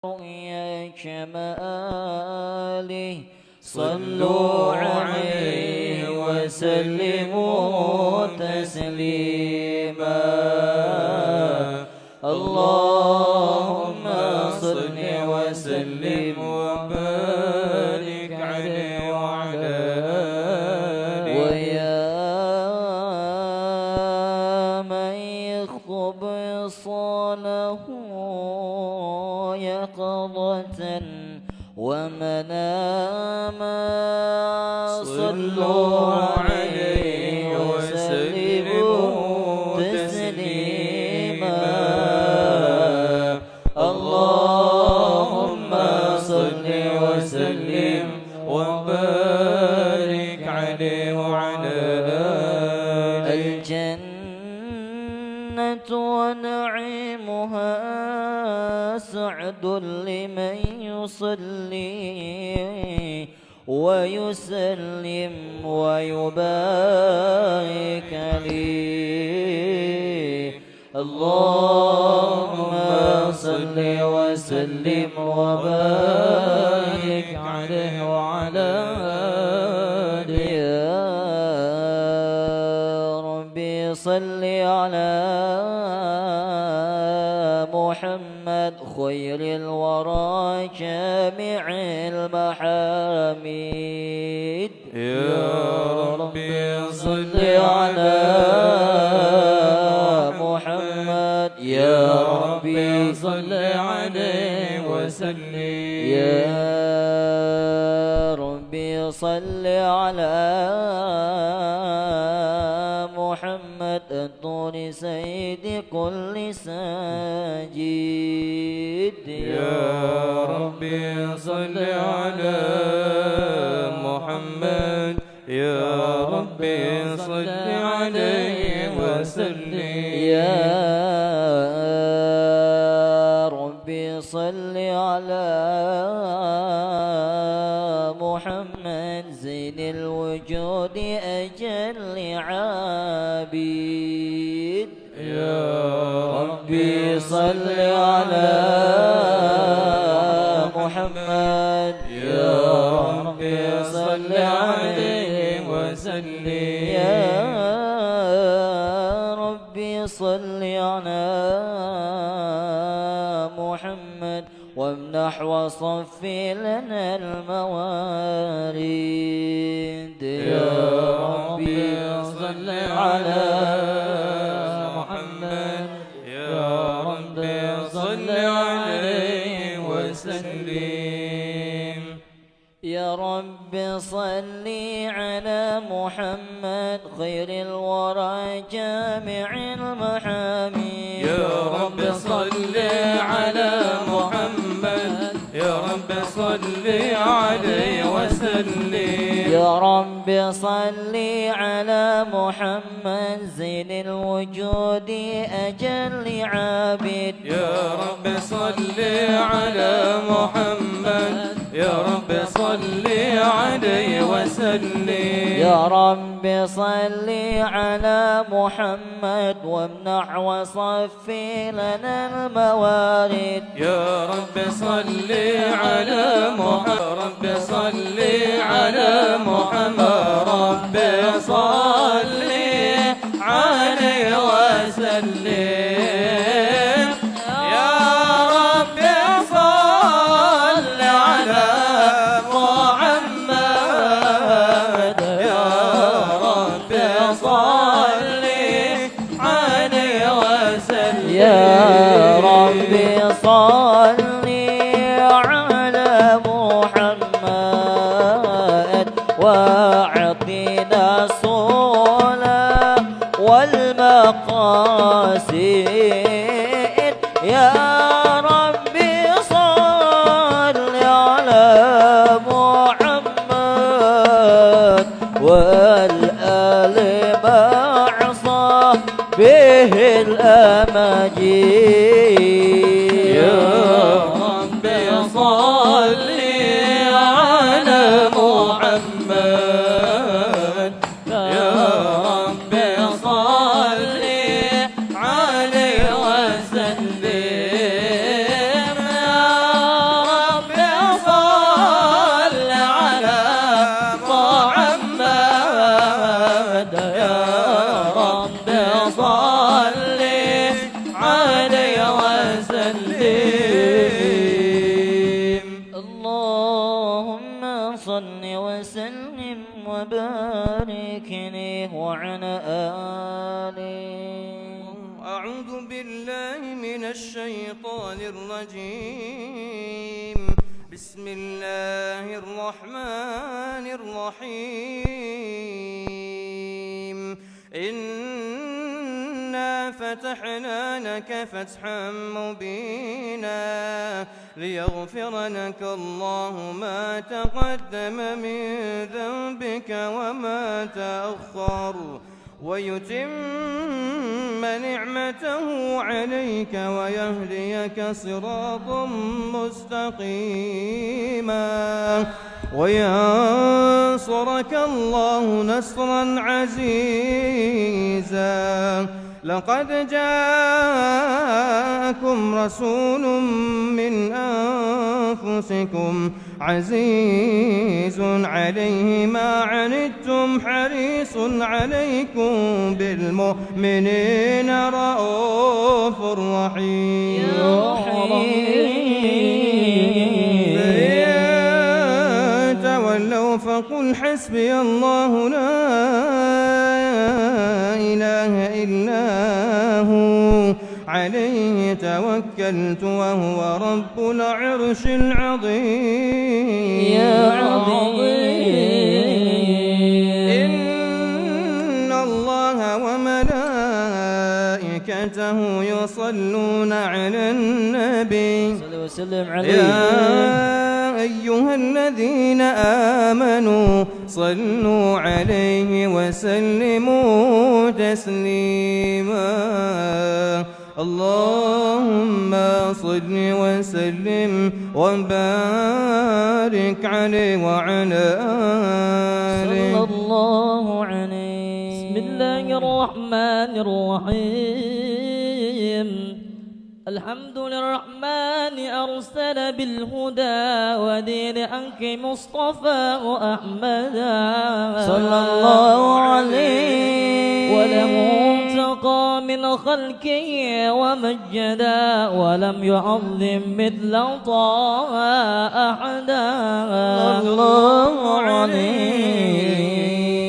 رؤيا كماله صلوا عليه وسلموا تسليما اللهم صل وسلم وبارك عليه وعلى آله ويا من يخطب صاله يقظة ومناما صلوا عليه وسلموا تسليما اللهم صل وسلم وبارك عليه وعلى آله الجنة ونعيمها سعد لمن يصلي ويسلم ويبارك عليه اللهم صل وسلم وبارك عليه وعلى آله يا ربي صل على محمد خير الورى جامع المحاميد يا ربي صل على محمد يا ربي صل عليه وسلم يا ربي صل على محمد الطور سيد كل ساجد يا ربي صل على محمد يا ربي صل عليه وسلم يا ربي صل على محمد زين الوجود أجل عابد يا ربي صل على محمد يا ربي صل عليه وسلم يا ربي صل على محمد وامنح وصفي لنا الموارد يا ربي صل على محمد يا ربي صل عليه وسلم يا رب صل على محمد خير الورى جامع المحاميد يا رب صل على محمد يا رب صل عليه وسلم يا رب صل على محمد زين الوجود أجل عابد يا رب صل على محمد يا رب صل عليه وسلم يا رب صل على محمد وامنح وصفي لنا الموارد يا رب صل على محمد رب صل على محمد رب صل عليه وسلم يا ربي صل على محمد واعطنا الصلاة والمقاصد يا ربي صل على محمد والآل معصى به الأماجيد يا ربي صل على محمد يا ربي صل عليه بسم الله الرحمن الرحيم إنا فتحنا لك فتحا مبينا ليغفر لك الله ما تقدم من ذنبك وما تأخر ويتم نعمته عليك ويهديك صراطا مستقيما وينصرك الله نصرا عزيزا لقد جاءكم رسول من أنفسكم عزيز عليه ما عنتم حريص عليكم بالمؤمنين رؤوف رحيم فإن تولوا فقل حسبي الله لا إله إلا هو عليه توكلت وهو رب العرش العظيم يا عظيم إن الله وملائكته يصلون على النبي صلى وسلم عليه يا أيها الذين آمنوا صلوا عليه وسلموا تسليما اللهم صل وسلم وبارك عليه وعلى آله صلى الله عليه. بسم الله الرحمن الرحيم الحمد للرحمن أرسل بالهدى ودين أنك مصطفى أحمدا صلى الله عليه وله انتقى من خلقه ومجدا ولم يعظم مثل طه أحدا الله عليه.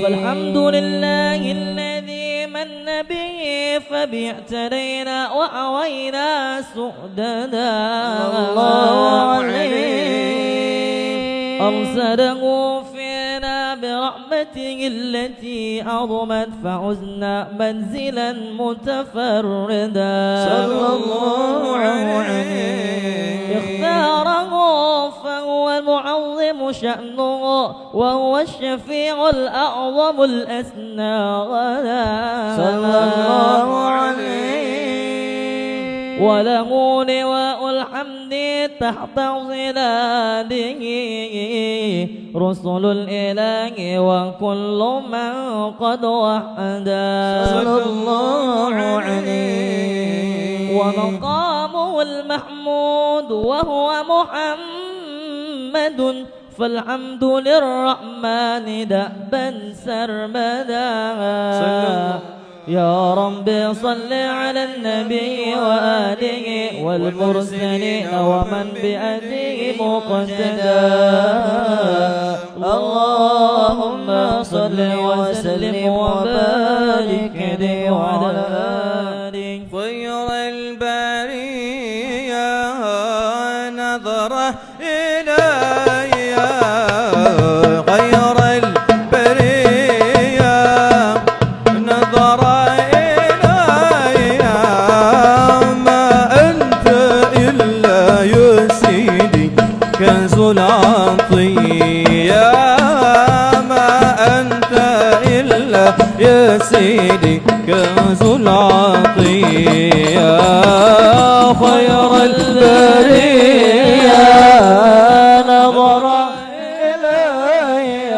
فالحمد لله الذي من به فبيعترينا وأوينا سؤددا الله عليه. أرسله فينا برحمته التي عظمت فعزنا منزلا متفردا صلى الله عليه. اختاره فهو المعظم شأنه وهو الشفيع الأعظم الأسنى صلى الله عليه. وله لواء الحمد تحت ظلاله رسل الإله وكل من قد وحدا صلى الله عليه. ومقامه المحمود وهو محمد فالحمد للرحمن دأبا سرمدا يا رب صل على النبي وآله والمرسلين ومن بأديه مقتدى اللهم صل وسلم وبارك عليه وعلى آله خير البرية نظرة إلي خير البرية نظر إلي ما أنت إلا يا سيدي كنز العطية ما أنت إلا يا سيدي كنز العطية خير البرية نظر إلي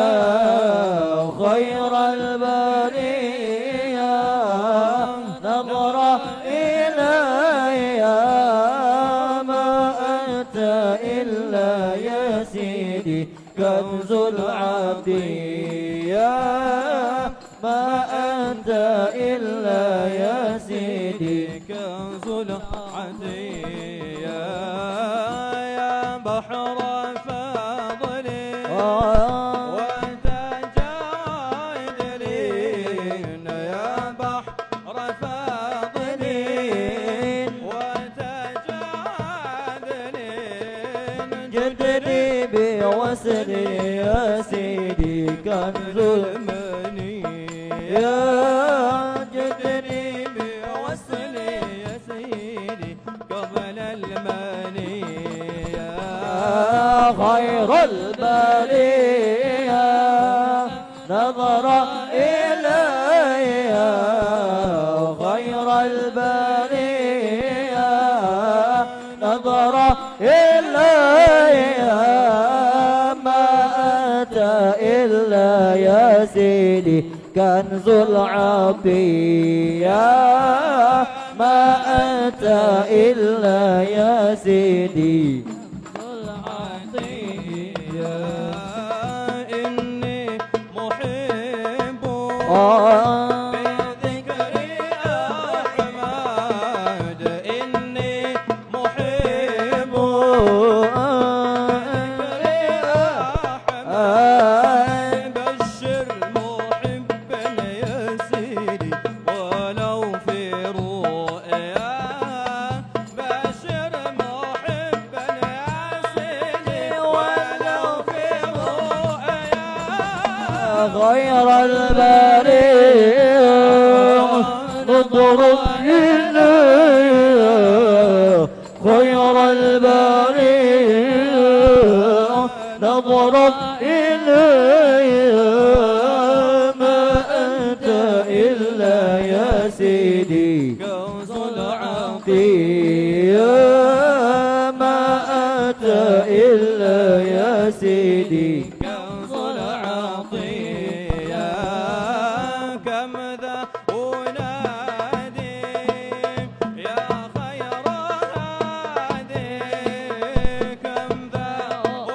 خير البرية نظر إلي ما أنت إلا يا سيدي كنز العبدية ما أنت إلا يا سيدي كنز العبدية يا بحر فضلي وتجادلين يا بحر فضلي وتجادلين جدني بوصلي يا سيدي كنز المني يا جدني بوصلي يا سيدي قبل المني يا خير البرية نظر إلي خير البرية نظر إلي ما أتى إلا يا سيدي كنز العطية ما أتى إلا يا سيدي العطية إني محب بذكر أحمد إني محب بذكر أحمد بشر محبا يا سيدي ولو في رؤيا بشر محبا يا سيدي ولو في رؤيا غير البريء نضرب إليه خير البريء نضرب إليه ما أنت إلا يا سيدي كنز العطية ما أتى إلا يا سيدي كنز العطية كم ذا أنادي يا خير هادي كم ذا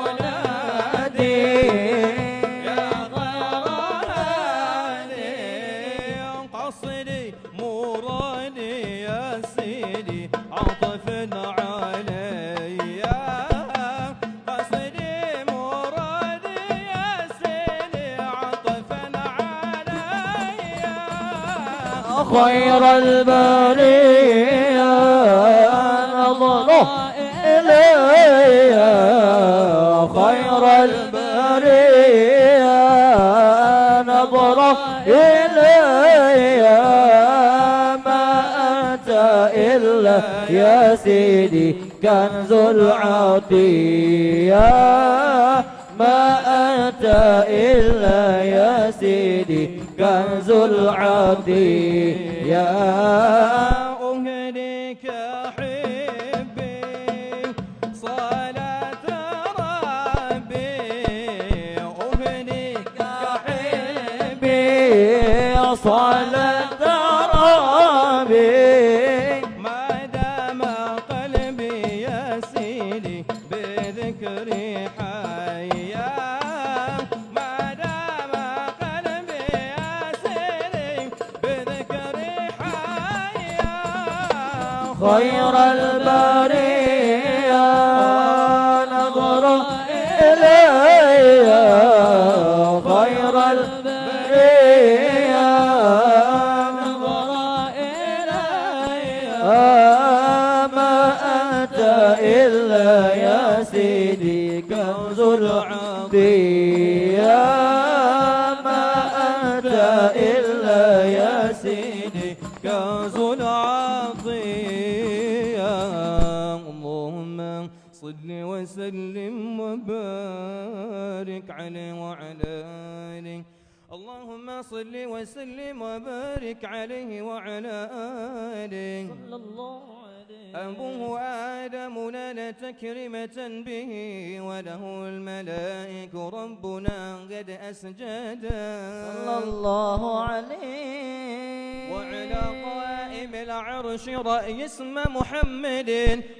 أنادي يا خير هادي قصدي مرادي يا سيدي عطف علي قصدي مرادي يا سيدي عطف علي خير البرية نظره إلي خير البرية نظره إلي ما أتى إلا يا سيدي كنز العطية ما أتى إلا يا سيدي كنز العطية أهديك حبي صلاة ربي أهديك حبي صلاة ربي ما دام قلبي يا سيدي بذكري حيا ما دام قلبي يا سيدي بذكري حيا خير البرية نظر إلي خير البرية نظر إلي ما أتى إلا يا سيدي كنز العطية ما أتى إلا يا سيدي كنز العطية اللهم صل وسلم وبارك عليه وعلى آله اللهم صل وسلم وبارك عليه وعلى آله صلى الله عليه أبوه آدم نال تكرمة به وله الملائك ربنا قد أسجدا صلى الله عليه وعلى قائم العرش رأي اسم محمد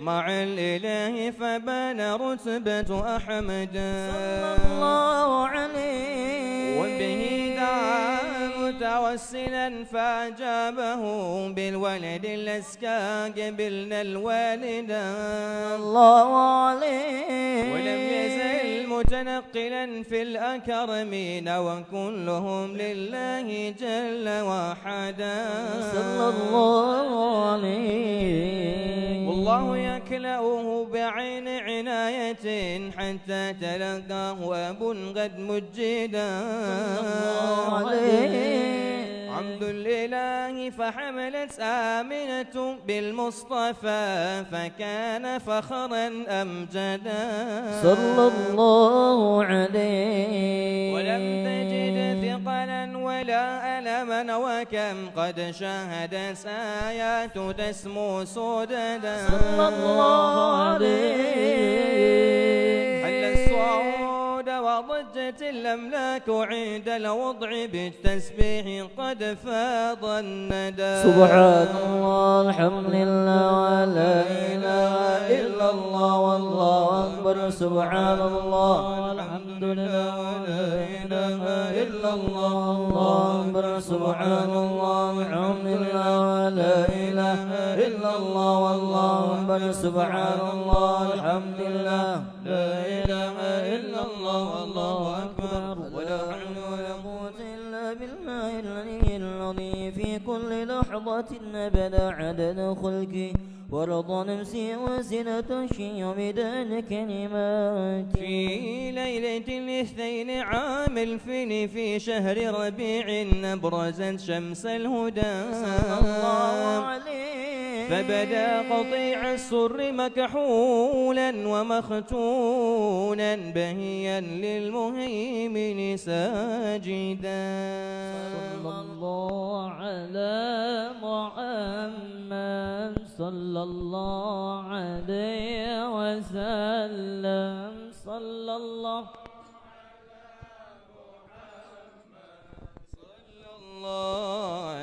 مع الإله فبان رتبة أحمد صلى الله عليه وبه دعا متوسلا فأجابه بالولد الأسكى قبلنا الوالدا الله عليه ولم يزل متنقلا في الأكرمين وكلهم لله جل وحدا صلى الله عليه الله يكلأه بعين عناية حتى تلقاه أب قد مجدا عبد لله فحملت آمنة بالمصطفى فكان فخرا أمجدا صلى الله عليه ولم تجد ثقلا ولا ألما وكم قد شاهدت آيات تسمو سددا صلى الله عليه حل الصعود وضجت الأملاك عند الوضع بالتسبيح قد فاض الندى سبحان الله الحمد لله ولا إله إلا الله والله أكبر سبحان الله الحمد لله ولا إله إلا الله والله أكبر سبحان الله الحمد لله ولا إله إلا الله والله أكبر سبحان الله الحمد لله لا إله إلا الله والله أكبر ولا حول ولا قوة إلا بالله العلي العظيم في كل لحظة أبدا عدد خلقي ورضا نفسي وزنة عرشي ومداد كلماتي في ليلة الاثنين عام الفيل في شهر ربيع أبرزت شمس الهدى صلى الله عليه فبدا قطيع السر مكحولا ومختونا بهيا للمهيمن ساجدا صلى الله على محمد صلى الله عليه وسلم صلى الله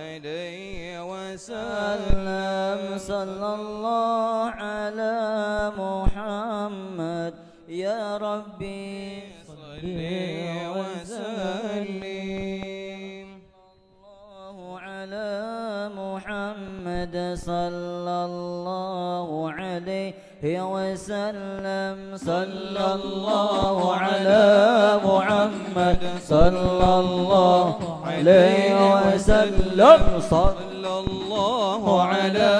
عليه وسلم صلى الله على محمد يا ربي صل وسلم الله على محمد صلى الله عليه وسلم صلى الله على محمد صلى الله عليه وسلم صلى الله على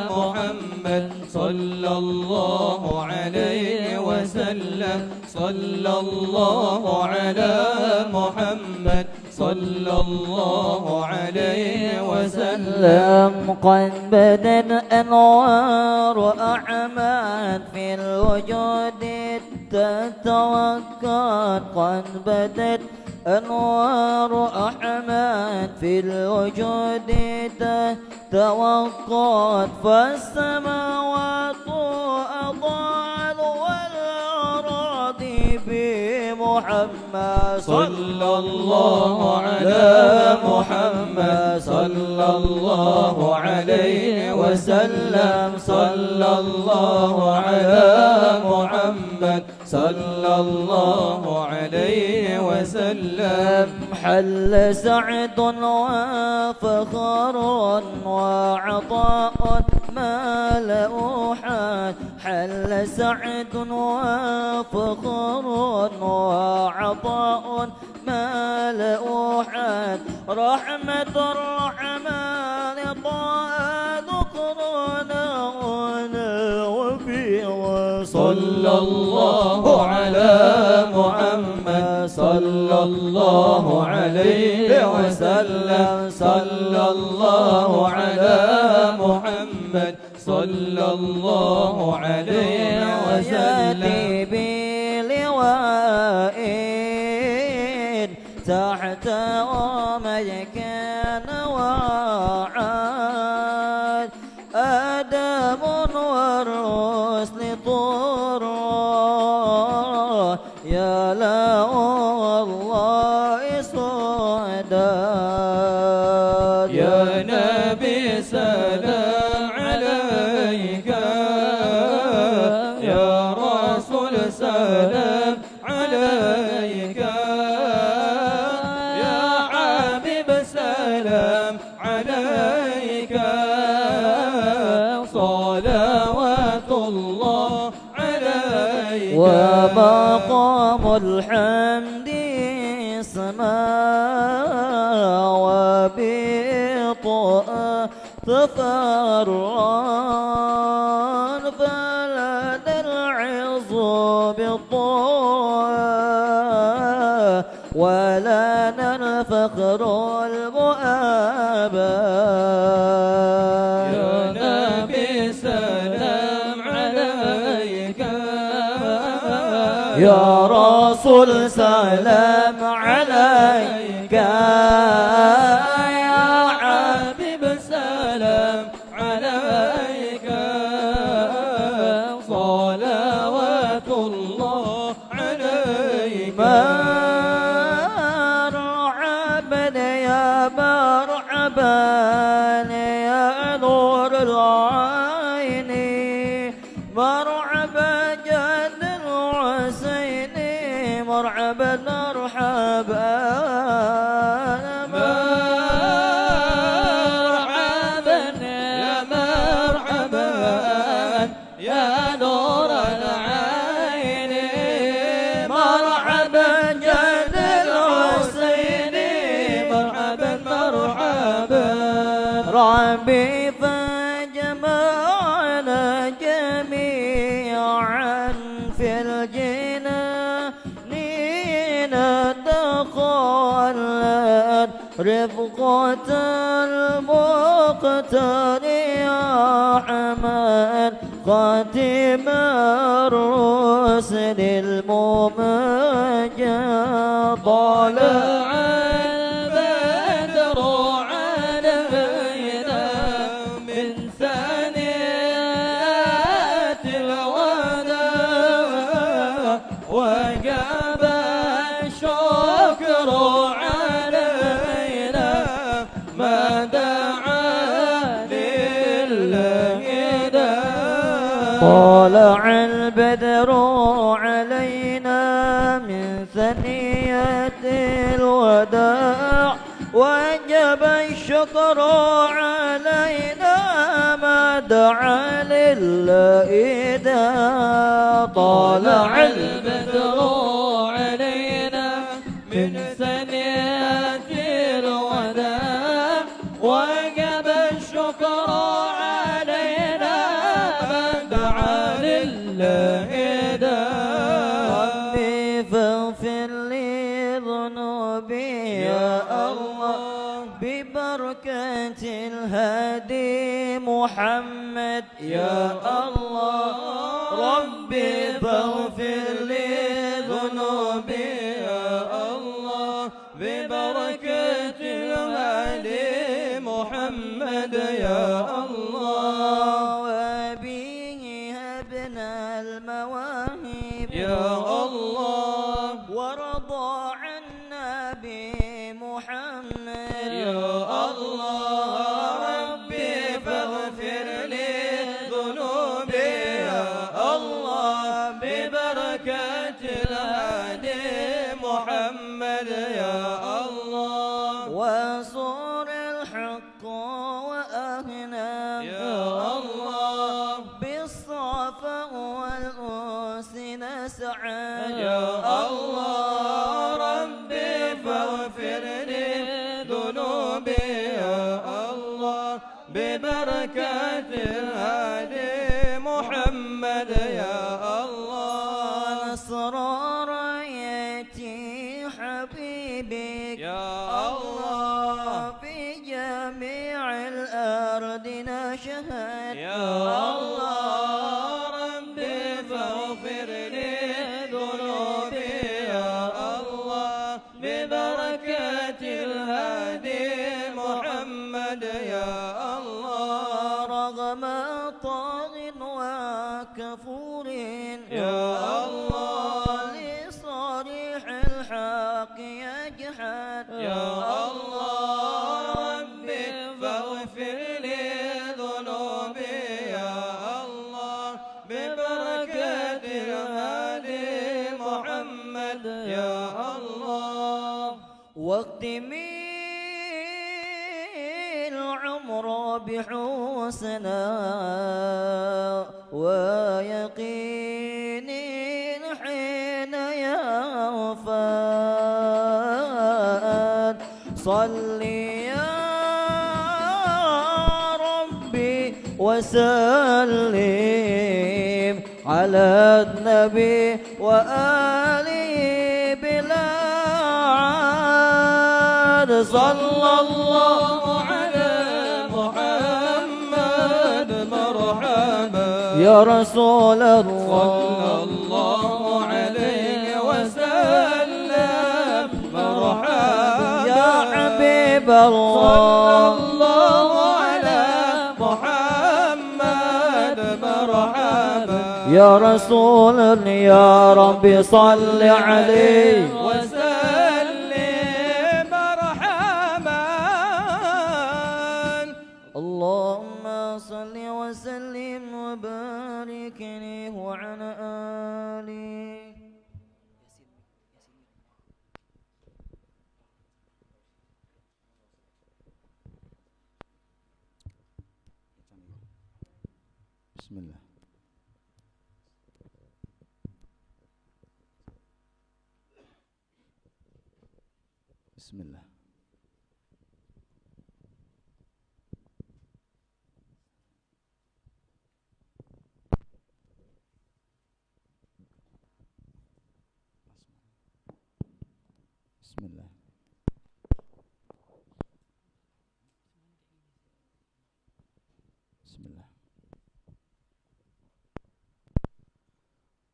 محمد صلى الله عليه وسلم صلى الله على محمد صلى الله عليه وسلم قد بدت أنوار أعمال في الوجود تتوقد قد بدت أنوار أحمد في الوجود تتوقد فالسماوات أضاءت والأراضي بمحمد صلى الله على محمد صلى الله عليه وسلم صلى الله على محمد صلى الله عليه وسلم حل سعد وفخر وعطاء ما له حال حل سعد وفخر وعطاء ما له حال رحمة الرحمن طاء ذكرنا وفي صلى الله على محمد صلى الله عليه وسلم صلى الله على محمد صلى الله عليه وسلم يأتي بلواء تحت ومجكان وعاد آدم والرسل طرا يا لا والله صداد يا نبي سلام عليك يا رسول سلام عليك يا حبيب سلام عليك صلوات الله عليك ومقام الحمد اسماء وبطاء تفرعان بالطه ولنا الفخر المؤابى يا نبي سلام عليك يا رسول سلام عليك يا حبيب سلام عليك صلوات الله عليك مرحبا يا مرحبا يا نور العين مرحبا جد الحسين مرحبا مرحبا مرحبا يا مرحبا يا نور العين مرحبا جد الحسين مرحبا مرحبا ربي فجمعنا جميعا في الجنان نتخلد رفقة المقتر يا حمد خاتم الرسل الممجد طلع البدر علينا من ثنيات الوداع وجب الشكر علينا ما دعا لله داع طلع البدر علينا من ثنيات الوداع وجب الشكر علينا ما دعا لله داع طلع البدر علينا من ثنيات الوداع وجب الشكر علينا ما دعا لله داع ربي فاغفر لي ذنوبي يا الله ببركة الهادي محمد يا الله ربي فاغفر لي ذنوبي يا الله ببركة الهادي محمد يا الله وبه هبنا المواهب يا الله ورضى عنا بمحمد يا الله ربي فاغفر لي ذنوبي يا الله ببركة الهادي محمد يا الله وصور الحق وأهنا يا الله بالصفا والأنس نسعد يا الله ربي فاغفر لي ذنوبي يا الله ببركة الهادي محمد يا الله نصر رايتي حبيبك يا الله في جميع الأرض نشهد يا الله ربي فاغفر لي ذنوبي يا الله ببركة الهادي محمد يا الله رغم طاغ وكفور يا الله لصريح الحق يجحد يا الله ربي فاغفر لي ذنوبي يا الله ببركة الهادي محمد يا الله واختمي العمر بحسنا ويقين حين يوفى صلي يا ربي وسلم على النبي وآله بلا عاد صلى الله على محمد مرحبا يا رسول الله صلى الله عليه وسلم مرحبا يا حبيب الله صلى الله على محمد مرحبا يا رسول يا رب صل عليه وسلم مرحبا اللهم صل وسلم وبارك عليه وعلى آله بسم الله بسم الله بسم الله بسم الله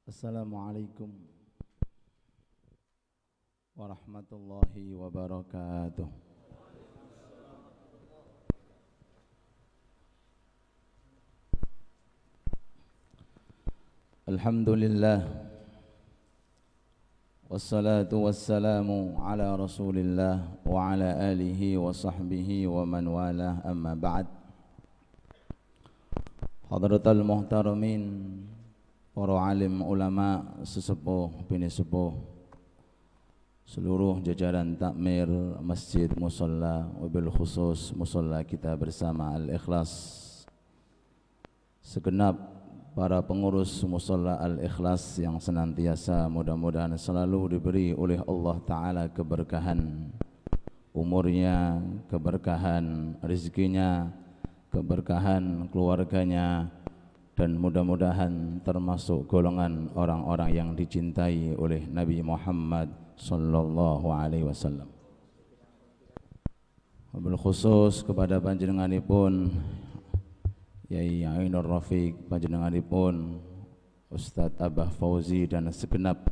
السلام عليكم ورحمة الله وبركاته. الحمد لله والصلاة والسلام على رسول الله وعلى آله وصحبه ومن والاه أما بعد. Hadratul muhtaramin, para alim ulama, sesepuh bini sepuh, seluruh jajaran takmir masjid musalla, wabil khusus musalla kita bersama Al-Ikhlas, segenap para pengurus musalla Al-Ikhlas yang senantiasa mudah-mudahan selalu diberi oleh Allah Ta'ala keberkahan umurnya, keberkahan rezekinya, keberkahan keluarganya, dan mudah-mudahan termasuk golongan orang-orang yang dicintai oleh Nabi Muhammad sallallahu alaihi wasallam. Wabil khusus kepada panjenenganipun Yai Ainur Rafiq, panjenenganipun Ustadz Abah Fauzi dan segenap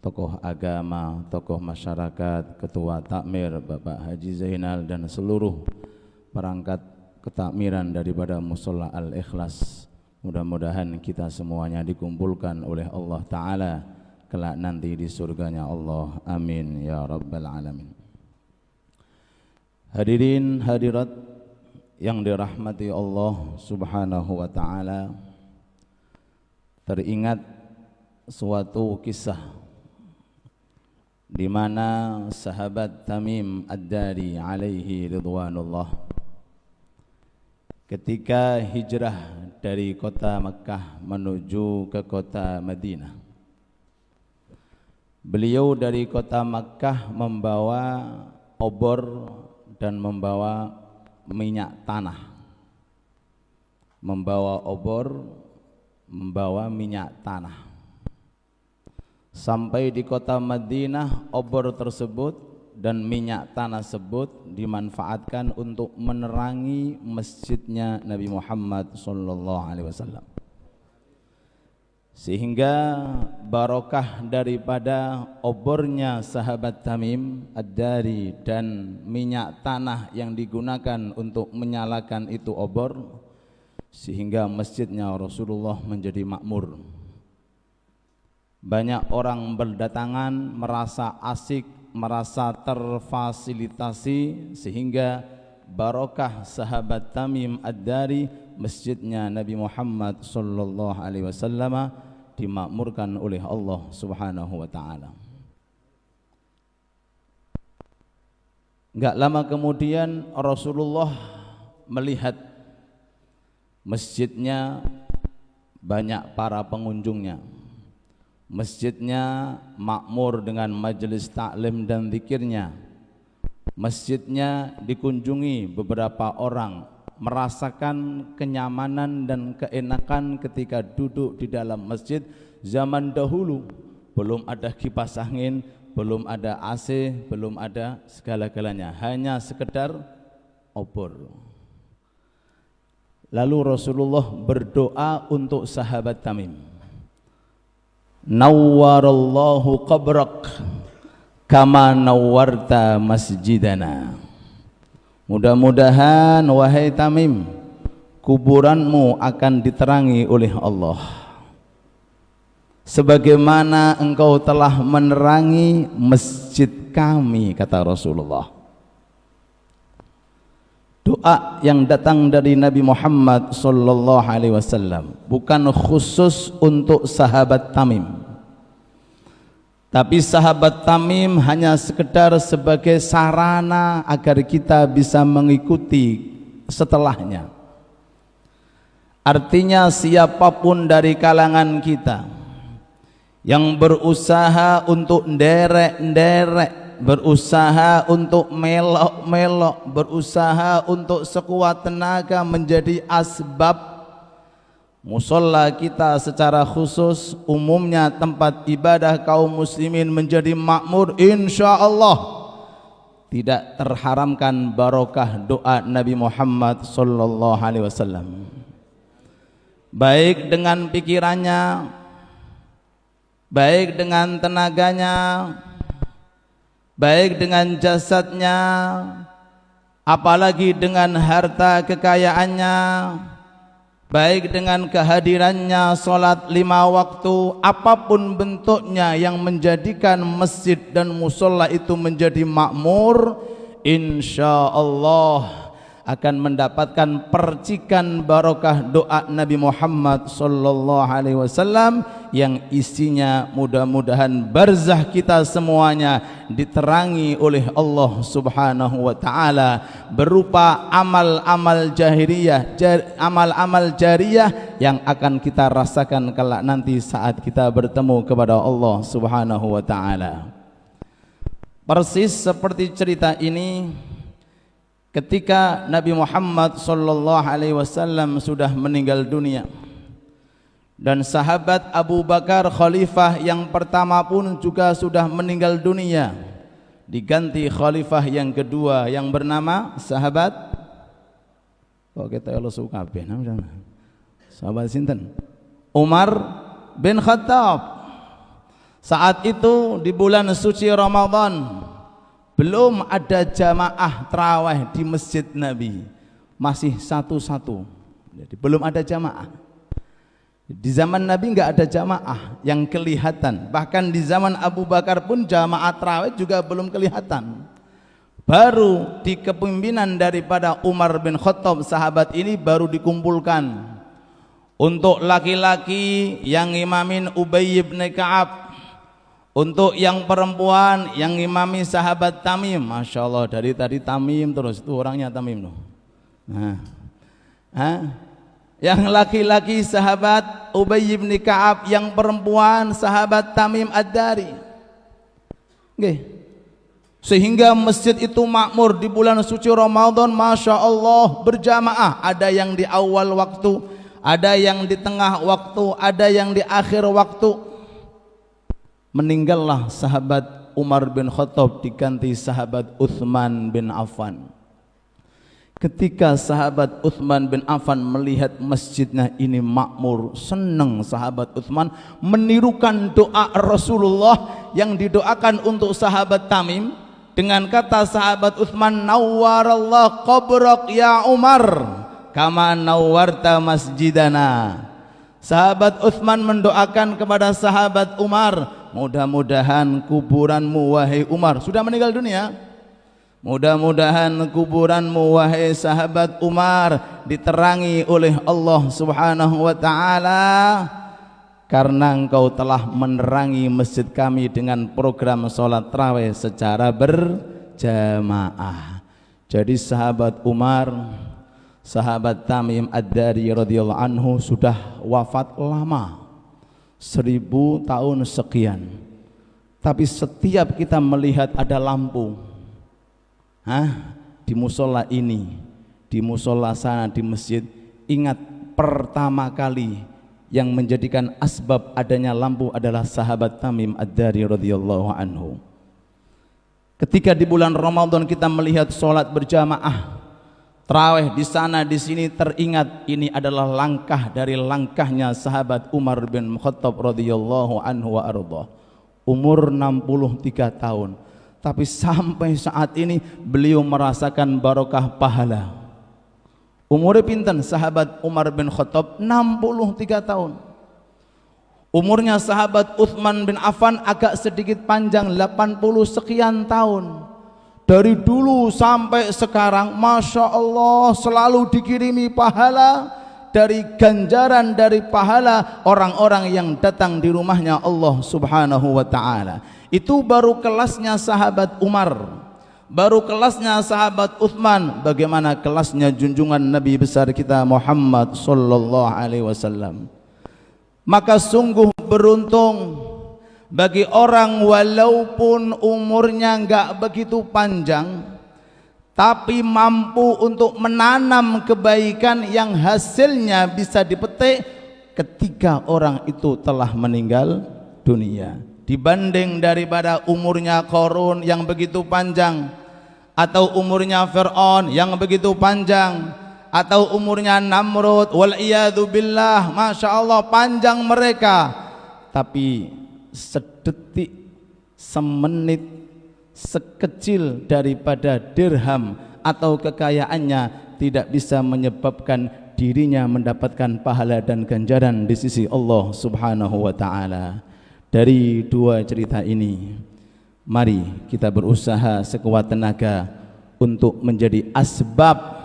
tokoh agama, tokoh masyarakat, ketua takmir Bapak Haji Zainal dan seluruh perangkat ketakmiran daripada Musholla Al-Ikhlas. Mudah-mudahan kita semuanya dikumpulkan oleh Allah Ta'ala kelak nanti di surganya Allah. Amin ya rabbal alamin. Hadirin hadirat yang dirahmati Allah Subhanahu wa Ta'ala, teringat suatu kisah di mana sahabat Tamim Ad-Dari alaihi ridwanullah ketika hijrah dari kota Makkah menuju ke kota Madinah. Beliau dari kota Makkah membawa obor dan membawa minyak tanah. Membawa obor, membawa minyak tanah. Sampai di kota Madinah, obor tersebut dan minyak tanah tersebut dimanfaatkan untuk menerangi masjidnya Nabi Muhammad sallallahu alaihi wasallam. Sehingga barokah daripada obornya sahabat Tamim Ad-Dari dan minyak tanah yang digunakan untuk menyalakan itu obor, sehingga masjidnya Rasulullah menjadi makmur. Banyak orang berdatangan merasa asik, merasa terfasilitasi, sehingga barokah sahabat Tamim Ad-Dari, masjidnya Nabi Muhammad sallallahu alaihi wasallam dimakmurkan oleh Allah Subhanahu wa Ta'ala. Enggak lama kemudian Rasulullah melihat masjidnya banyak para pengunjungnya. Masjidnya makmur dengan majelis taklim dan zikirnya. Masjidnya dikunjungi beberapa orang merasakan kenyamanan dan keenakan ketika duduk di dalam masjid zaman dahulu. Belum ada kipas angin, belum ada AC, belum ada segala-galanya, hanya sekedar obor. Lalu Rasulullah berdoa untuk sahabat Tamim, nawwarallahu qabrak kama nawwarta masjidana. Mudah-mudahan wahai Tamim, kuburanmu akan diterangi oleh Allah sebagaimana engkau telah menerangi masjid kami, kata Rasulullah. Doa yang datang dari Nabi Muhammad sallallahu alaihi wasallam bukan khusus untuk sahabat Tamim, tapi sahabat Tamim hanya sekedar sebagai sarana agar kita bisa mengikuti setelahnya. Artinya siapapun dari kalangan kita yang berusaha untuk nderek-nderek, berusaha untuk melok-melok, berusaha untuk sekuat tenaga menjadi asbab musola kita secara khusus, umumnya tempat ibadah kaum muslimin menjadi makmur, insya Allah tidak terharamkan barokah doa Nabi Muhammad sallallahu alaihi wasallam, baik dengan pikirannya, baik dengan tenaganya, baik dengan jasadnya, apalagi dengan harta kekayaannya, baik dengan kehadirannya sholat 5 waktu, apapun bentuknya yang menjadikan masjid dan musola itu menjadi makmur, insya Allah akan mendapatkan percikan barokah doa Nabi Muhammad sallallahu alaihi wasallam yang isinya mudah-mudahan barzah kita semuanya diterangi oleh Allah Subhanahu wa taala berupa amal-amal jahiliyah, amal-amal jariyah yang akan kita rasakan kelak nanti saat kita bertemu kepada Allah Subhanahu wa taala. Persis seperti cerita ini ketika Nabi Muhammad sallallahu alaihi wasallam sudah meninggal dunia dan sahabat Abu Bakar khalifah yang pertama pun juga sudah meninggal dunia, diganti khalifah yang kedua yang bernama sahabat, kok kita Allah suka sahabat sinten? Umar bin Khattab. Saat itu di bulan suci Ramadan, belum ada jamaah tarawih di masjid Nabi, masih satu-satu, jadi belum ada jamaah. Di zaman Nabi enggak ada jamaah yang kelihatan, bahkan di zaman Abu Bakar pun jamaah tarawih juga belum kelihatan. Baru di kepemimpinan daripada Umar bin Khattab, sahabat ini baru dikumpulkan. Untuk laki-laki yang imamin Ubay bin Ka'ab, untuk yang perempuan yang imami sahabat Tamim. Masya Allah, dari tadi Tamim terus, itu orangnya Tamim loh. Yang laki-laki sahabat Ubay bin Ka'ab, yang perempuan sahabat Tamim Ad-Dari. Sehingga masjid itu makmur di bulan suci Ramadan, Masya Allah, berjamaah. Ada yang di awal waktu, ada yang di tengah waktu, ada yang di akhir waktu. Meninggallah sahabat Umar bin Khattab, diganti sahabat Uthman bin Affan. Ketika sahabat Uthman bin Affan melihat masjidnya ini makmur, senang sahabat Uthman menirukan doa Rasulullah yang didoakan untuk sahabat Tamim dengan kata sahabat Uthman, nawwarallahu qabrak ya Umar kama nawwarta masjidana. Sahabat Uthman mendoakan kepada sahabat Umar, mudah-mudahan kuburanmu wahai Umar, sudah meninggal dunia, mudah-mudahan kuburanmu wahai sahabat Umar diterangi oleh Allah Subhanahu wa taala, karena engkau telah menerangi masjid kami dengan program sholat tarawih secara berjamaah. Jadi sahabat Umar, sahabat Tamim Ad-Dari radhiyallahu anhu sudah wafat lama, 1000 tahun sekian. Tapi setiap kita melihat ada lampu di musola ini, di musola sana di masjid, ingat pertama kali yang menjadikan asbab adanya lampu adalah sahabat Tamim Ad-Dari radhiyallahu anhu. Ketika di bulan Ramadan kita melihat sholat berjamaah, tarawih di sana di sini, teringat ini adalah langkah dari langkahnya sahabat Umar bin Khattab radhiyallahu anhu wa ardhah. Umur 63 tahun, tapi sampai saat ini beliau merasakan barokah pahala. Umurnya pinten sahabat Umar bin Khattab? 63 tahun. Umurnya sahabat Utsman bin Affan agak sedikit panjang, 80 sekian tahun. Dari dulu sampai sekarang, Masya Allah, selalu dikirimi pahala, dari ganjaran dari pahala orang-orang yang datang di rumahnya Allah subhanahu wa ta'ala. Itu baru kelasnya sahabat Umar, baru kelasnya sahabat Utsman. Bagaimana kelasnya junjungan Nabi besar kita Muhammad sallallahu alaihi wasallam. Maka sungguh beruntung bagi orang walaupun umurnya enggak begitu panjang, tapi mampu untuk menanam kebaikan yang hasilnya bisa dipetik ketika orang itu telah meninggal dunia, dibanding daripada umurnya Qarun yang begitu panjang, atau umurnya Fir'aun yang begitu panjang, atau umurnya Namrud wal'iyadu billah. Masya Allah panjang mereka, tapi sedetik, semenit, sekecil daripada dirham atau kekayaannya tidak bisa menyebabkan dirinya mendapatkan pahala dan ganjaran di sisi Allah subhanahu wa ta'ala. Dari dua cerita ini, mari kita berusaha sekuat tenaga untuk menjadi asbab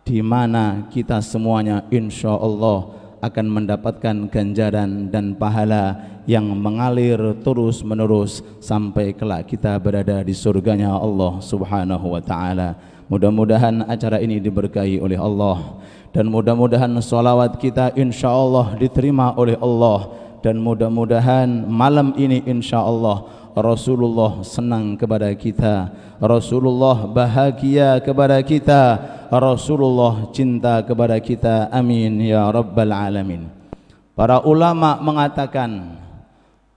di mana kita semuanya insya Allah akan mendapatkan ganjaran dan pahala yang mengalir terus menerus sampai kelak kita berada di surganya Allah subhanahu wa ta'ala. Mudah-mudahan acara ini diberkahi oleh Allah, dan mudah-mudahan salawat kita insya Allah diterima oleh Allah, dan mudah-mudahan malam ini insya Allah Rasulullah senang kepada kita, Rasulullah bahagia kepada kita, Rasulullah cinta kepada kita. Amin ya rabbal alamin. Para ulama mengatakan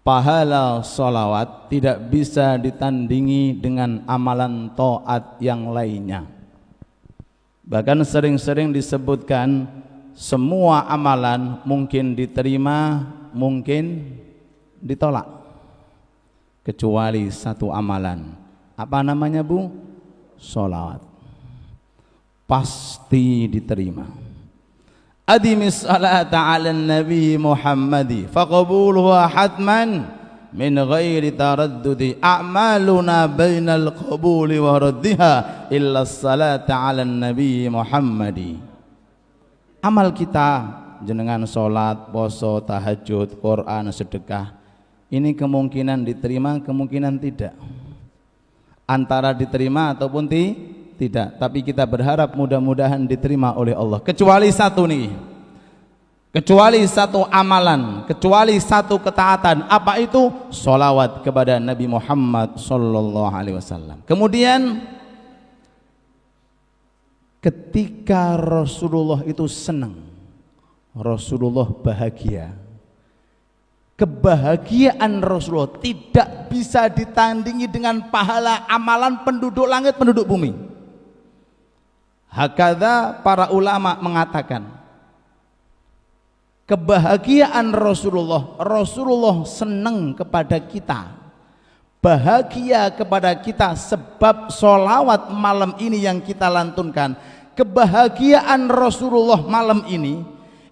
pahala salawat tidak bisa ditandingi dengan amalan taat yang lainnya. Bahkan sering-sering disebutkan semua amalan mungkin diterima, mungkin ditolak, kecuali satu amalan. Apa namanya Bu? Sholawat. Pasti diterima. Adimis salata ala nabi Muhammadi faqabuluha hatman min ghairi taraddudi a'maluna bainal qabuli wa raddiha illa salata ala nabi Muhammadi. Amal kita jenengan sholat, poso, tahajud, Quran, sedekah, ini kemungkinan diterima, kemungkinan tidak. Antara diterima ataupun tidak. Tapi kita berharap mudah-mudahan diterima oleh Allah. Kecuali satu nih, kecuali satu amalan, kecuali satu ketaatan. Apa itu? Sholawat kepada Nabi Muhammad sallallahu alaihi wasallam. Kemudian ketika Rasulullah itu senang, Rasulullah bahagia. Kebahagiaan Rasulullah tidak bisa ditandingi dengan pahala amalan penduduk langit, penduduk bumi. Hakadha para ulama mengatakan, kebahagiaan Rasulullah, Rasulullah senang kepada kita, bahagia kepada kita sebab sholawat malam ini yang kita lantunkan. Kebahagiaan Rasulullah malam ini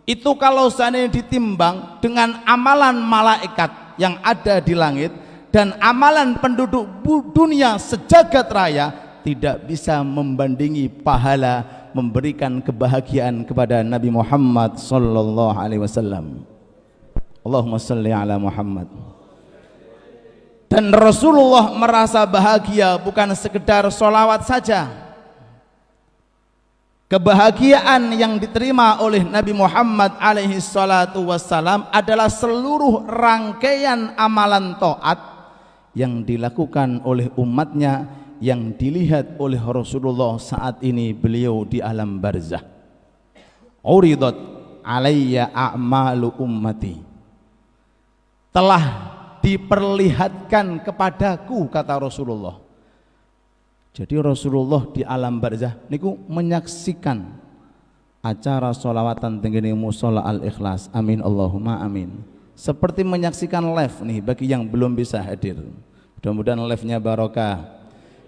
itu kalau seandainya ditimbang dengan amalan malaikat yang ada di langit dan amalan penduduk dunia sejagat raya, tidak bisa membandingi pahala memberikan kebahagiaan kepada Nabi Muhammad sallallahu alaihi wasallam. Allahumma salli ala Muhammad. Dan Rasulullah merasa bahagia bukan sekedar sholawat saja. Kebahagiaan yang diterima oleh Nabi Muhammad alaihi salatu wassalam adalah seluruh rangkaian amalan taat yang dilakukan oleh umatnya yang dilihat oleh Rasulullah saat ini beliau di alam barzah. Uridat alayya a'malu ummati, telah diperlihatkan kepadaku, kata Rasulullah. Jadi Rasulullah di alam barzah niku menyaksikan acara sholawatan tenggene musola al-ikhlas. Amin Allahumma amin. Seperti menyaksikan live nih bagi yang belum bisa hadir. Mudah-mudahan live-nya barokah.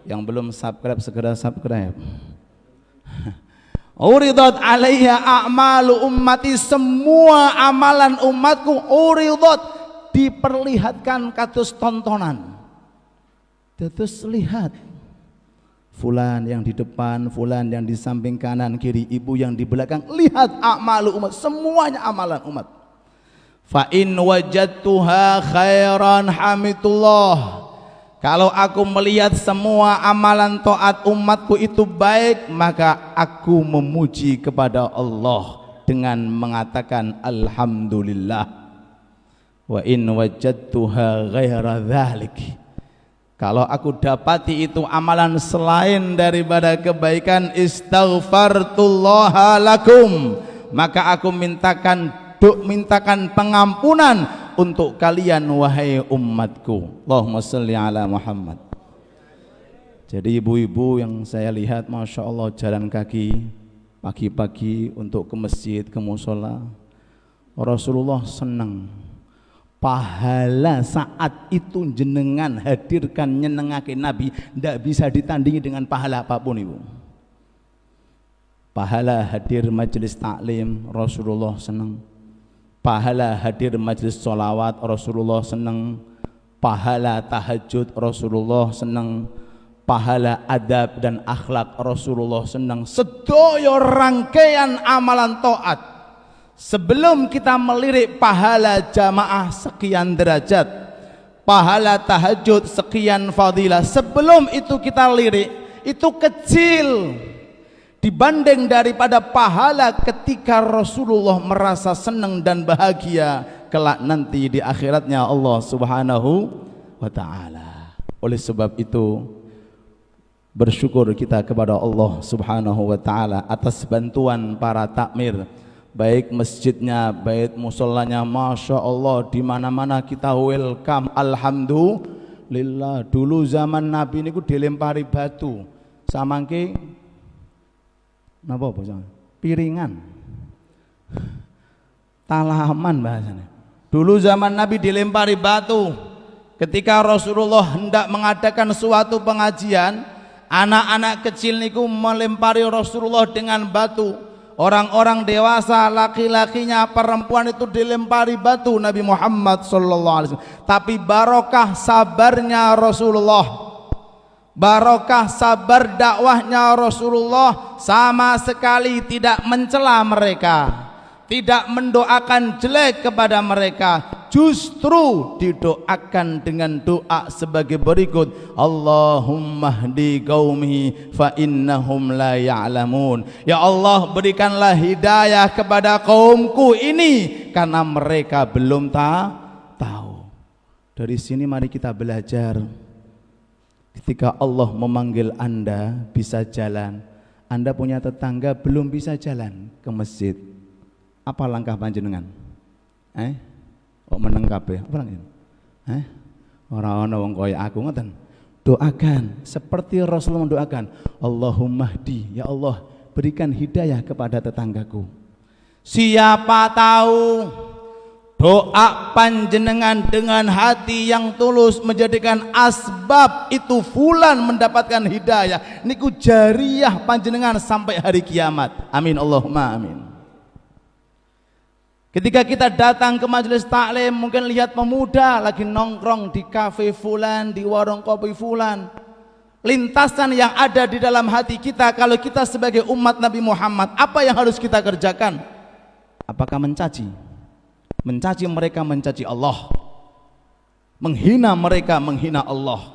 Yang belum subscribe segera subscribe. Uridat alaiha a'malu ummati, semua amalan umatku uridat, diperlihatkan kados tontonan. Terus lihat fulan yang di depan, fulan yang di samping kanan kiri, ibu yang di belakang, lihat a'malu umat, semuanya amalan umat. Fa in wajadtuha khairan hamidullah, kalau aku melihat semua amalan taat umatku itu baik, maka aku memuji kepada Allah dengan mengatakan alhamdulillah. Wa in wajadtuha ghaira dzalik, kalau aku dapati itu amalan selain daripada kebaikan, istaghfartullaha lakum, maka aku mintakan pengampunan untuk kalian wahai umatku. Allahumma sholli ala Muhammad. Jadi ibu-ibu yang saya lihat Masya Allah jalan kaki pagi-pagi untuk ke masjid, ke musola, Rasulullah senang. Pahala saat itu jenengan hadirkan nyenengake Nabi tidak bisa ditandingi dengan pahala apapun ibu. Pahala hadir majelis taklim Rasulullah senang. Pahala hadir majelis sholawat Rasulullah senang. Pahala tahajud Rasulullah senang. Pahala adab dan akhlak Rasulullah senang. Sedaya rangkaian amalan taat, sebelum kita melirik pahala jamaah sekian derajat, pahala tahajud sekian fadilah, sebelum itu kita lirik, itu kecil dibanding daripada pahala ketika Rasulullah merasa senang dan bahagia kelak nanti di akhiratnya Allah Subhanahu wa ta'ala. Oleh sebab itu bersyukur kita kepada Allah Subhanahu wa ta'ala atas bantuan para takmir, baik masjidnya, baik musolanya, Masya Allah, di mana-mana kita welcome, alhamdulillah. Dulu zaman Nabi ini ku dilempari batu, samangke napa bosnya? Piringan, talaman bahasanya. Dulu zaman Nabi dilempari batu. Ketika Rasulullah hendak mengadakan suatu pengajian, anak-anak kecil niku melempari Rasulullah dengan batu. Orang-orang dewasa, laki-lakinya, perempuan itu dilempari batu Nabi Muhammad sallallahu alaihi wasallam. Tapi barokah sabarnya Rasulullah, barokah sabar dakwahnya Rasulullah, sama sekali tidak mencela mereka, tidak mendoakan jelek kepada mereka, justru didoakan dengan doa sebagai berikut, Allahumma hdi qaumi fa innahum la ya'lamun. Ya Allah, berikanlah hidayah kepada kaumku ini karena mereka belum tahu. Dari sini mari kita belajar. Ketika Allah memanggil Anda bisa jalan, Anda punya tetangga belum bisa jalan ke masjid, apa langkah panjenengan? Kok meneng kabeh? Apa langkah? Ora ana wong kaya aku ngoten. Doakan seperti Rasulullah mendoakan, Allahumma hdi, ya Allah berikan hidayah kepada tetanggaku. Siapa tahu doa panjenengan dengan hati yang tulus menjadikan asbab itu fulan mendapatkan hidayah, niku jariyah panjenengan sampai hari kiamat. Amin Allahumma amin. Ketika kita datang ke majelis taklim, mungkin lihat pemuda lagi nongkrong di kafe fulan, di warung kopi fulan. Lintasan yang ada di dalam hati kita, kalau kita sebagai umat Nabi Muhammad, apa yang harus kita kerjakan? Apakah mencaci? Mencaci mereka, mencaci Allah. Menghina mereka, menghina Allah.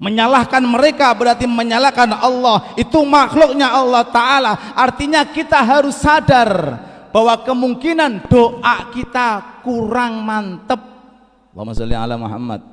Menyalahkan mereka berarti menyalahkan Allah. Itu makhluknya Allah Ta'ala. Artinya kita harus sadar bahwa kemungkinan doa kita kurang mantep. Allahumma sholli ala Muhammad.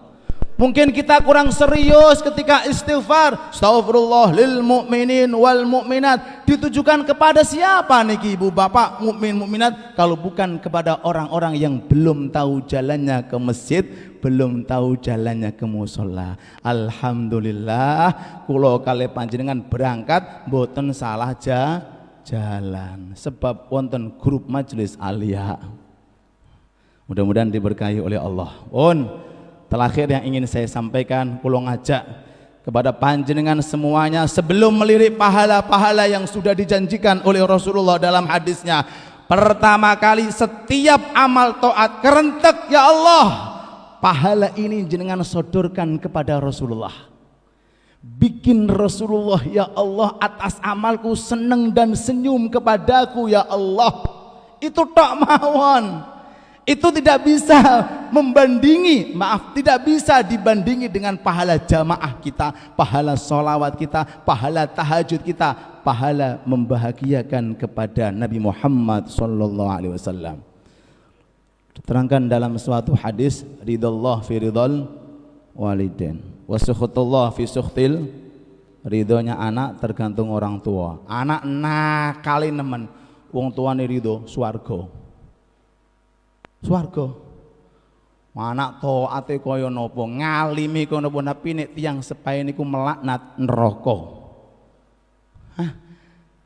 Mungkin kita kurang serius ketika istighfar. Astaghfirullah lil mu'minin wal mu'minat. Ditujukan kepada siapa niki ibu bapak mukmin mukminat kalau bukan kepada orang-orang yang belum tahu jalannya ke masjid, belum tahu jalannya ke musola. Alhamdulillah kula kali panjenengan berangkat mboten salah jalan. Sebab wonten grup majelis alia. Mudah-mudahan diberkahi oleh Allah. Terakhir yang ingin saya sampaikan, kula ngajak kepada panjenengan semuanya sebelum melirik pahala-pahala yang sudah dijanjikan oleh Rasulullah dalam hadisnya. Pertama kali setiap amal taat kerentek, ya Allah, pahala ini jenengan sodorkan kepada Rasulullah. Bikin Rasulullah, ya Allah, atas amalku senang dan senyum kepadaku, ya Allah. Itu tak mawon. Itu tidak bisa membandingi, tidak bisa dibandingi dengan pahala jamaah kita, pahala sholawat kita, pahala tahajud kita, pahala membahagiakan kepada Nabi Muhammad SAW. Diterangkan dalam suatu hadis, ridallah fi ridal walidain wa sukhutullah fi sukhtil. Ridhonya anak tergantung orang tua. Anak nakali nemen, wong tuane ridho swarga. Swarga. Anak taate kaya napa, ngalimi kaya napa, tapi nek tiyang sepahe niku melaknat neraka.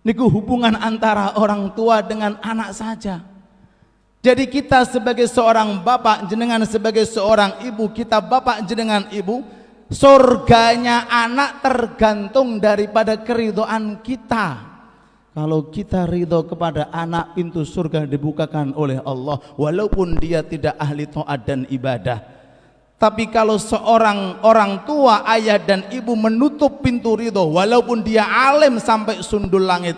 Niku hubungan antara orang tua dengan anak saja. Jadi kita sebagai seorang bapak, jenengan sebagai seorang ibu, kita bapak jenengan ibu, surganya anak tergantung daripada keridhaan kita. Kalau kita ridho kepada anak, pintu surga dibukakan oleh Allah walaupun dia tidak ahli taat dan ibadah. Tapi kalau seorang orang tua, ayah dan ibu menutup pintu ridho walaupun dia alim sampai sundul langit,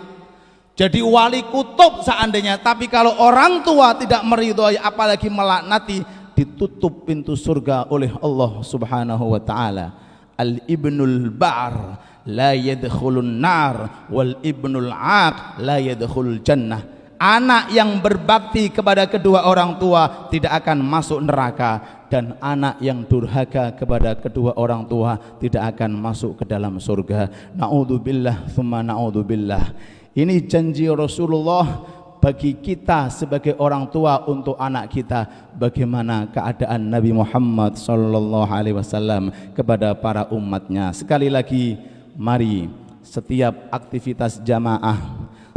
jadi wali kutub seandainya, tapi kalau orang tua tidak meridhoi apalagi melaknati, ditutup pintu surga oleh Allah Subhanahu wa taala. Al-ibnul bar la yadkhulun nar wal ibnul aq la yadkhulul jannah. Anak yang berbakti kepada kedua orang tua tidak akan masuk neraka, dan anak yang durhaka kepada kedua orang tua tidak akan masuk ke dalam surga. Naudzubillah tsumma naudzubillah. Ini janji Rasulullah bagi kita sebagai orang tua untuk anak kita. Bagaimana keadaan Nabi Muhammad sallallahu alaihi wasallam kepada para umatnya. Sekali lagi, mari setiap aktivitas jamaah,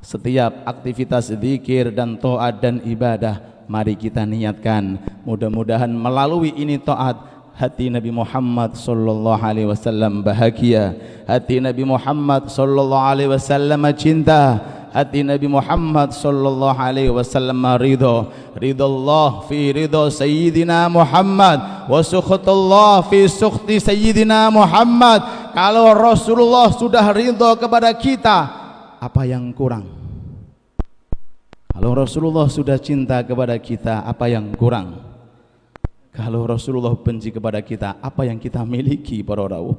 setiap aktivitas zikir dan taat dan ibadah, mari kita niatkan, mudah-mudahan melalui ini taat, hati Nabi Muhammad sallallahu alaihi wasallam bahagia, hati Nabi Muhammad sallallahu alaihi wasallam cinta, hati Nabi Muhammad sallallahu alaihi wasallam ridho. Ridallah fi ridho sayyidina Muhammad wa sukhutullah fi sukhti sayyidina Muhammad. Kalau Rasulullah sudah ridho kepada kita, apa yang kurang? Kalau Rasulullah sudah cinta kepada kita, apa yang kurang? Kalau Rasulullah benci kepada kita, apa yang kita miliki para rawuh?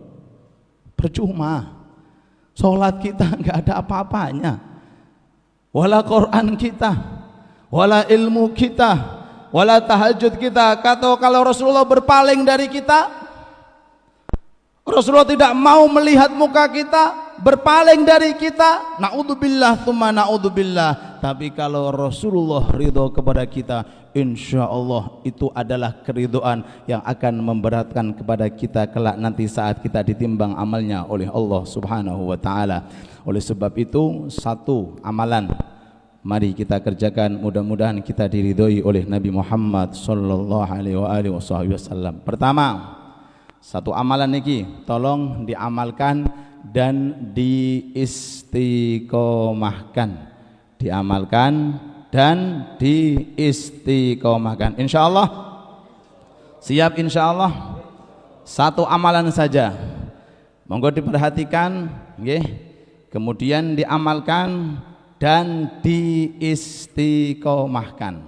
Percuma. Salat kita enggak ada apa-apanya. Wala Quran kita, wala ilmu kita, wala tahajud kita. Kalau Rasulullah berpaling dari kita, Rasulullah tidak mau melihat muka kita, berpaling dari kita, naudzubillah tsumma naudzubillah. Tapi kalau Rasulullah ridho kepada kita, insya Allah itu adalah keridhaan yang akan memberatkan kepada kita kelak nanti saat kita ditimbang amalnya oleh Allah Subhanahu wa taala. Oleh sebab itu, satu amalan mari kita kerjakan, mudah-mudahan kita diridhoi oleh Nabi Muhammad sallallahu alaihi wasallam. Pertama, satu amalan niki tolong diamalkan dan diistiqomahkan. Diamalkan dan diistiqomahkan. Insyaallah. Siap insyaallah. Satu amalan saja. Monggo diperhatikan, nggih. Kemudian diamalkan dan diistiqomahkan.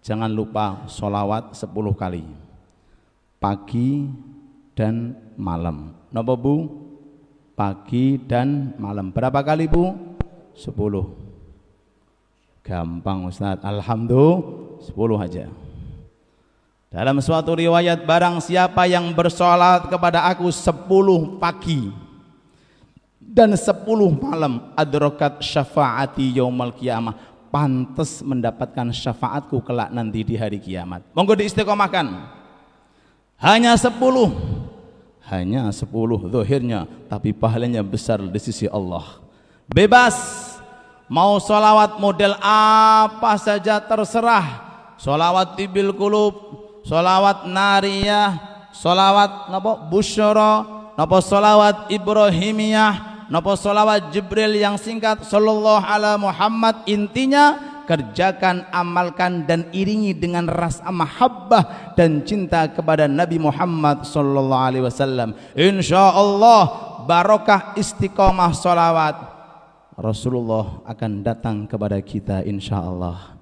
Jangan lupa sholawat 10 kali pagi dan malam. Napa Bu? Pagi dan malam. Berapa kali Bu? 10. Gampang Ustaz. Alhamdulillah, 10 aja. Dalam suatu riwayat, barang siapa yang bersolat kepada aku 10 pagi dan 10 malam, adrakat syafaati yaumal qiyamah, pantas mendapatkan syafaatku kelak nanti di hari kiamat. Monggo diistiqomahkan. Hanya 10 zahirnya, tapi pahalanya besar di sisi Allah. Bebas, mau sholawat model apa saja terserah. Sholawat tibil kulub, sholawat nariyah, sholawat napa busyara, napa sholawat ibrahimiyah, napa sholawat Jibril yang singkat, sallallahu ala Muhammad. Intinya kerjakan, amalkan dan iringi dengan rasa mahabbah dan cinta kepada Nabi Muhammad sallallahu alaihi wasallam. Insyaallah barokah istiqomah sholawat, Rasulullah akan datang kepada kita insyaallah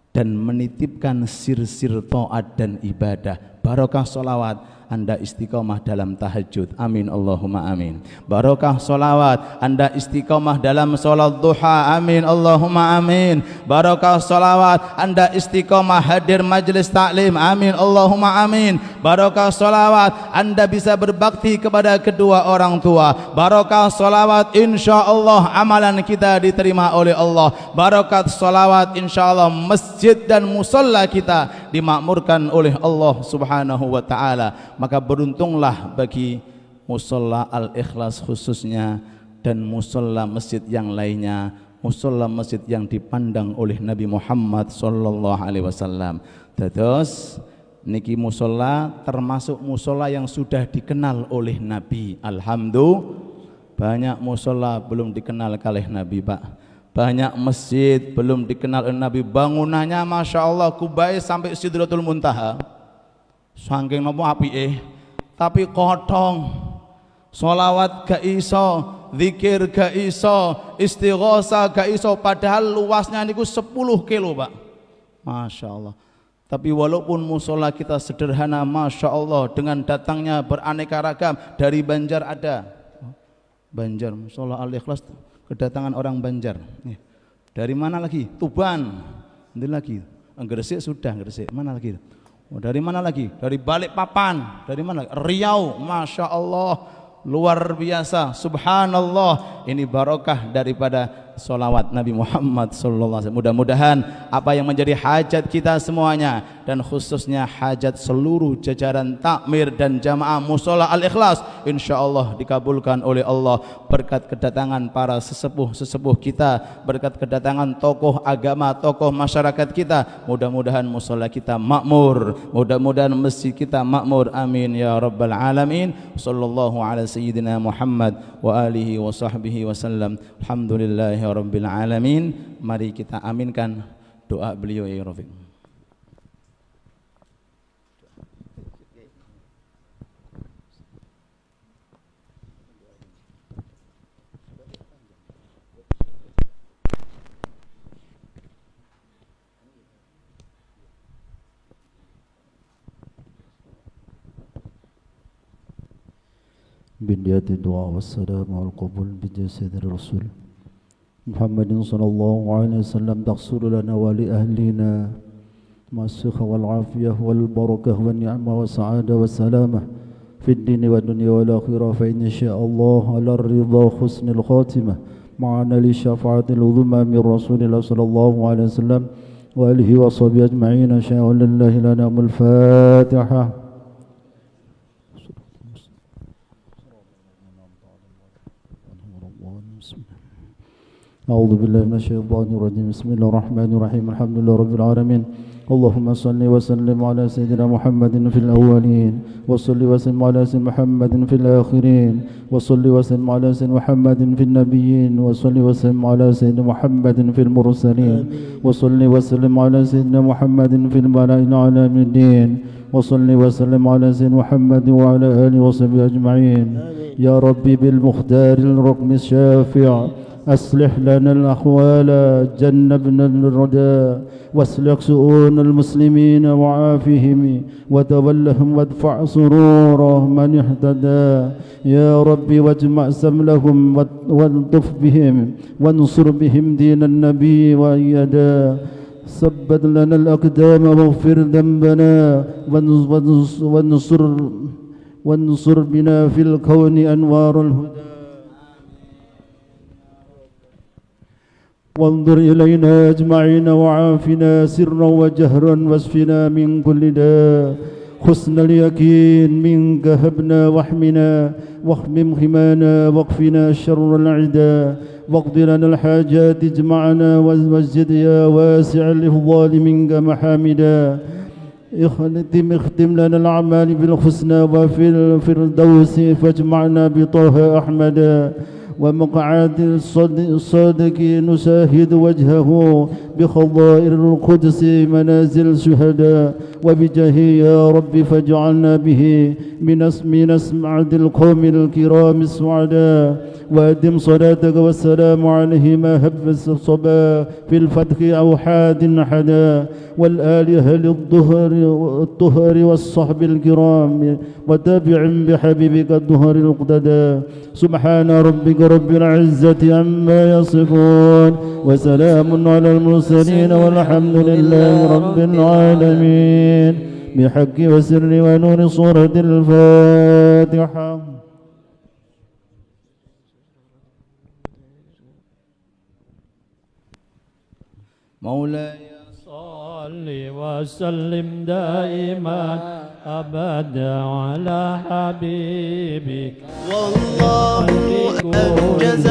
dan menitipkan sir-sir taat dan ibadah. Barokah sholawat, Anda istiqomah dalam tahajud, amin Allahumma amin. Barokah sholawat, Anda istiqomah dalam sholat duha, amin Allahumma amin. Barokah sholawat, Anda istiqomah hadir majlis taklim, amin Allahumma amin. Barokah sholawat, Anda bisa berbakti kepada kedua orang tua. Barokah sholawat, insya Allah amalan kita diterima oleh Allah. Barokat sholawat, insya Allah masjid dan musola kita dimakmurkan oleh Allah subhanahu wa ta'ala. Maka beruntunglah bagi musola Al-Ikhlas khususnya dan musola masjid yang lainnya, musola masjid yang dipandang oleh Nabi Muhammad sallallahu alaihi wasallam. Terus niki musola termasuk musola yang sudah dikenal oleh Nabi. Alhamdulillah, banyak musola belum dikenal oleh Nabi, Pak. Banyak masjid belum dikenal oleh Nabi. Bangunannya Masya Allah kubai sampai Sidratul Muntaha, saking nopo apike, tapi kotong. Sholawat gak iso, zikir gak iso, istighosah gak iso, padahal luasnya niku 10 kilo, Pak. Masya Allah. Tapi walaupun musola kita sederhana, Masya Allah, dengan datangnya beraneka ragam. Dari Banjar ada, Banjar, musola Al-Ikhlas kedatangan orang Banjar. Dari mana lagi? Tuban. Nanti lagi Gresik sudah, Gresik. Mana lagi? Oh, dari mana lagi? Dari Balikpapan. Dari mana? Riau. Masya Allah, luar biasa. Subhanallah. Ini barokah daripada sholawat Nabi Muhammad sallallahu alaihi wasallam. Mudah-mudahan apa yang menjadi hajat kita semuanya dan khususnya hajat seluruh jajaran takmir dan jamaah musola Al-Ikhlas insyaallah dikabulkan oleh Allah berkat kedatangan para sesepuh kita, berkat kedatangan tokoh agama, tokoh masyarakat kita. Mudah-mudahan musola kita makmur, mudah-mudahan masjid kita makmur, amin ya rabbal alamin. Sallallahu ala sayyidina Muhammad wa alihi wa sahbihi wasallam. Alhamdulillahi rabbil alamin. Mari kita aminkan doa beliau ya Rafiq. بنيات الدعاء والسلام والقبول بجسد الرسول محمد صلى الله عليه وسلم تغفر لنا ولأهلنا مع الصحة والعافية والبركة والنعمة والسعادة والسلامة في الدين والدنيا والآخرة فإن شاء الله على الرضا حسن الخاتمة معنا للشفاعة العظمى من رسول الله صلى الله عليه وسلم وآله وصحبه أجمعين. شاء لله لنا الفاتحة. أعوذ بالله من الشيطان الرجيم. بسم الله الرحمن الرحيم. الحمد لله رب العالمين. اللهم صل وسلم على سيدنا محمد في الأولين وصل وسلم على سيدنا محمد في الآخرين وصل وسلم على سيدنا محمد في النبيين وصل وسلم على سيدنا محمد في المرسلين وصل وسلم على سيدنا محمد في الملأ الأعلى من الدين وصل وسلم على سيدنا محمد وعلى آله وصحبه أجمعين. يا ربي بالمختار الرقم الشافع أصلح لنا الأحوال جنبنا الردى واسلك شؤون المسلمين وعافهم وتولهم وادفع سرور من اهتدى. يا ربي واجمع سملهم والطف بهم وانصر بهم دين النبي وأيدا. ثبت لنا الأقدام واغفر ذنبنا وانصر بنا في الكون أنوار الهدى وانظر إلينا أجمعين وعافنا سرا وجهرا واشفنا من كل داء حسن اليقين منك هبنا واحمنا واخمم خمانا واكفنا شر العدا واقض لنا الحاجات اجمعنا واسجد يا واسع الإفضال منك محامدا اختم لنا الأعمال بالحسنى وفي الفردوس فاجمعنا بطه أحمدا ومقعد الصادق نشاهد وجهه بخضائر القدس منازل شهداء وبجاه يا رب فاجعلنا به من اسمعد القوم الكرام السعداء وأدم صلاتك والسلام عليه ما هب الصبا في الفتح أوحاد حدا والآل أهل الطهر والصحب الكرام وتابع بحبيبك الدهر القددا سبحان ربك رب العزة عما يصفون وسلام على المرسلين والحمد لله رب العالمين بحق وسر ونور صورة الفاتحة. مولاي صل وسلم دائما أبدا على حبيبك والله أنجز